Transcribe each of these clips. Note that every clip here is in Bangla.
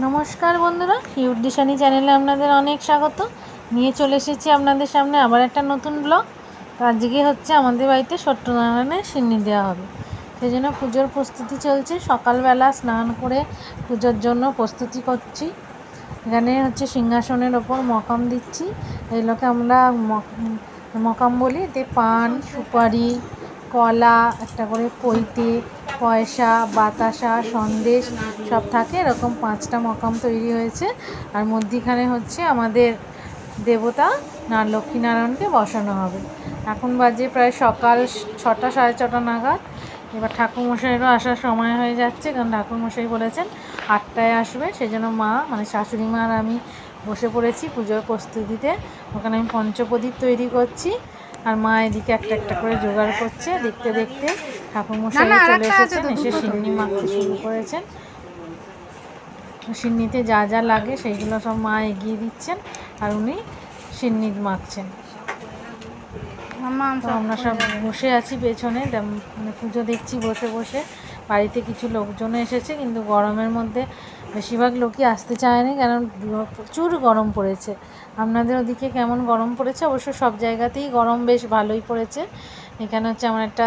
নমস্কার বন্ধুরা, কিউট দিশানি চ্যানেলে আপনাদের অনেক স্বাগত। নিয়ে চলে এসেছি আপনাদের সামনে আবার একটা নতুন ব্লগ। তো আজকে হচ্ছে আমাদের বাড়িতে সত্যনারায়ণের সিন্নি দেওয়া হবে, সেই জন্য পুজোর প্রস্তুতি চলছে। সকালবেলা স্নান করে পুজোর জন্য প্রস্তুতি করছি। এখানে হচ্ছে সিংহাসনের ওপর মকাম দিচ্ছি, এগুলোকে আমরা মকাম বলি। এতে পান, সুপারি, কলা, একটা করে পৈতে, পয়সা, বাতাসা, সন্দেশ সব থাকে। এরকম 5টা মকাম তৈরি হয়েছে। আর মধ্যিখানে হচ্ছে আমাদের দেবতা লক্ষ্মীনারায়ণকে বসানো হবে। এখন বাজে প্রায় সকাল 6টা সাড়ে 6টা নাগাদ। এবার ঠাকুরমশাইয়েরও আসার সময় হয়ে যাচ্ছে, কারণ ঠাকুরমশাই বলেছেন 8টায় আসবে। সেই জন্য মা মানে শাশুড়ি মা আর আমি বসে পড়েছি পুজোর প্রস্তুতিতে। ওখানে আমি পঞ্চপ্রদীপ তৈরি করছি, আর মা এদিকে একটা একটা করে জোগাড় করছে। দেখতে দেখতে ঠাকুরমশাই চলে এসেছেন, এসে সিন্নি মাখতে শুরু করেছেন। সিন্নিতে যা যা লাগে সেইগুলো সব মা এগিয়ে দিচ্ছেন, আর উনি সিন্নি মাখছেন। তো আমরা সব বসে আছি পেছনে, মানে পুজো দেখছি বসে বসে। বাড়িতে কিছু লোকজনও এসেছে, কিন্তু গরমের মধ্যে বেশিরভাগ লোকই আসতে চায়নি, কারণ প্রচুর গরম পড়েছে। আপনাদের ওদিকে কেমন গরম পড়েছে? অবশ্য সব জায়গাতেই গরম বেশ ভালোই পড়েছে। এখানে হচ্ছে আমার একটা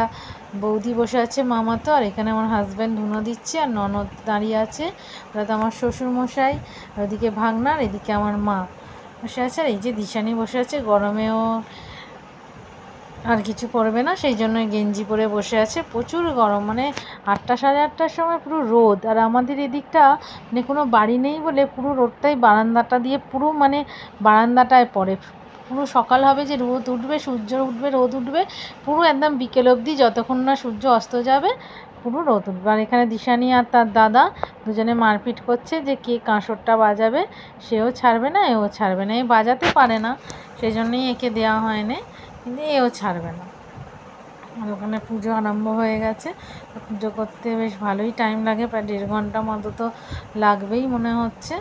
বৌদি বসে আছে মামাতো, আর এখানে আমার হাজব্যান্ড ধুনো দিচ্ছে, আর ননদ দাঁড়িয়ে আছে। ওরা তো আমার শ্বশুরমশাই। ওদিকে ভাগনার, এদিকে আমার মা বসে আছে, আর এই যে দিশানি বসে আছে। গরমেও আর কিছু পরবে না, সেই জন্য গেঞ্জি পরে বসে আছে। প্রচুর গরম, মানে 8টা সাড়ে 8টার সময় পুরো রোদ। আর আমাদের এদিকটা মানে কোনো বাড়ি নেই বলে পুরো রোদটাই বারান্দাটা দিয়ে পুরো মানে বারান্দাটায় পড়ে। পুরো সকাল হবে যে রোদ উঠবে, সূর্য উঠবে, রোদ উঠবে, পুরো একদম বিকেল অবধি, যতক্ষণ না সূর্য অস্ত যাবে পুরো রোদ উঠবে। আর এখানে দিশানি আর তার দাদা দুজনে মারপিট করছে যে কে কাঁসরটা বাজাবে। সেও ছাড়বে না, এও ছাড়বে না। এ বাজাতে পারে না, সেই জন্যই একে দেওয়া হয়নি, কিন্তু এও ছাড়বে না। আর ওখানে পুজো আরম্ভ হয়ে গেছে। পুজো করতে বেশ ভালোই টাইম লাগে, প্রায় 1.5 ঘন্টা মতো তো লাগবেই মনে হচ্ছে।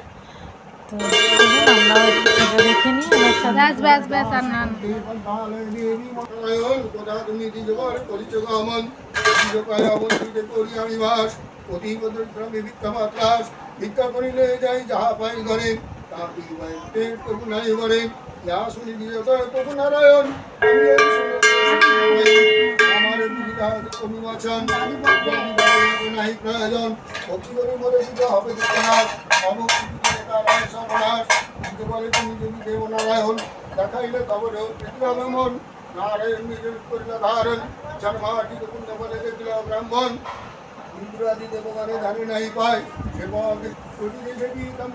তো আমরা পুজো দেখে নিই আমার সাথে। ভিক্ষা করিলে যাই যাহা পাই ঘরে, তা পেট তবু নাই ঘরে। যা শুনি তবু নারায়ণ, আমার অভিবাচন নাই প্রয়োজন। ভক্তি করে মরে শুধু হবে সর্বনাশ। বলে তুমি যদি দেব নারায়ণ, দেখাইলে খবর মন। নারায়ণ নিজের করিল ধারণ, জন্মাটি কুণ্ড বলে দেখল ব্রাহ্মণ। ইন্দ্রাদি দেবগণে জানি নাই পায়, সে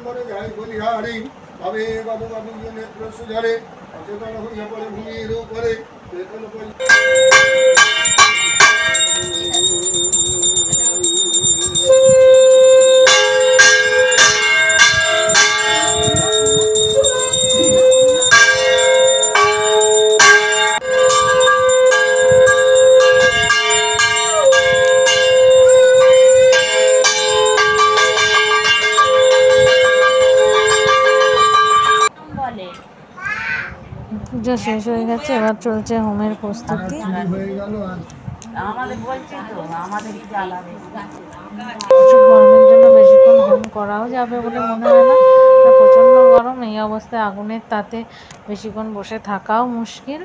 করে যাই বলিহারি। তবে বাবু বাবু নেত্র সুঝরে, অচেতন হইয়া পড়ে ভূমির উপরে। পুজো শেষ হয়ে গেছে, এবার চলছে হোমের প্রস্তুতি। গরমের জন্য বেশিক্ষণ হোম করাও যাবে বলে মনে হয় না, প্রচণ্ড গরম। এই অবস্থায় আগুনের তাতে বেশিক্ষণ বসে থাকাও মুশকিল।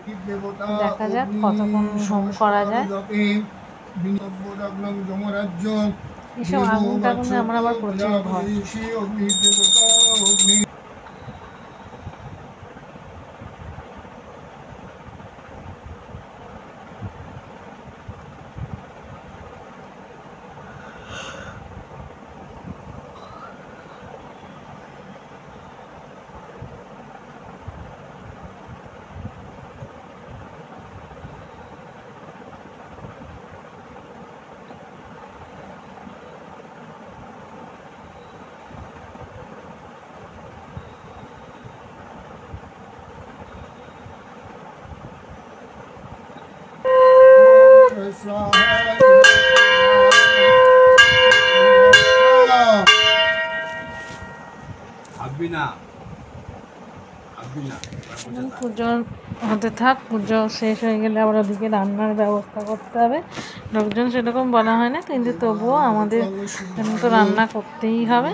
দেখা যাক কতক্ষণ হোম করা যায়। এসব আগুন টাগুনে আমার আবার প্রচুর ভয়। পুজো হতে থাক, পুজো শেষ হয়ে গেলে আবার ওদিকে রান্নার ব্যবস্থা করতে হবে। লোকজন সেরকম বলা হয় না, কিন্তু তবুও আমাদের তো রান্না করতেই হবে।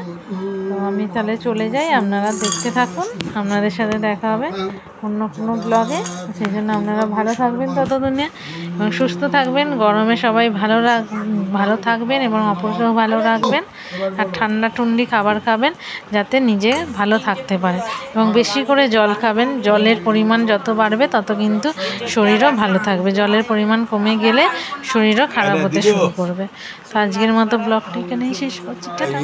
তো আমি তাহলে চলে যাই, আপনারা দেখতে থাকুন, আপনাদের সাথে দেখা হবে অন্য কোনো ব্লগে। সেই জন্য আপনারা ভালো থাকবেন ততদিনে এবং সুস্থ থাকবেন। গরমে সবাই ভালো থাকবেন এবং অপরকেও ভালো রাখবেন। আর ঠান্ডা ঠুন্ডি খাবার খাবেন যাতে নিজে ভালো থাকতে পারে, এবং বেশি করে জল খাবেন। জলের পরিমাণ যত বাড়বে তত কিন্তু শরীরও ভালো থাকবে। জলের পরিমাণ কমে গেলে শরীরও খারাপ হতে শুরু করবে। তো আজকের মতো ব্লগটি এখানেই শেষ করছি। টাটা।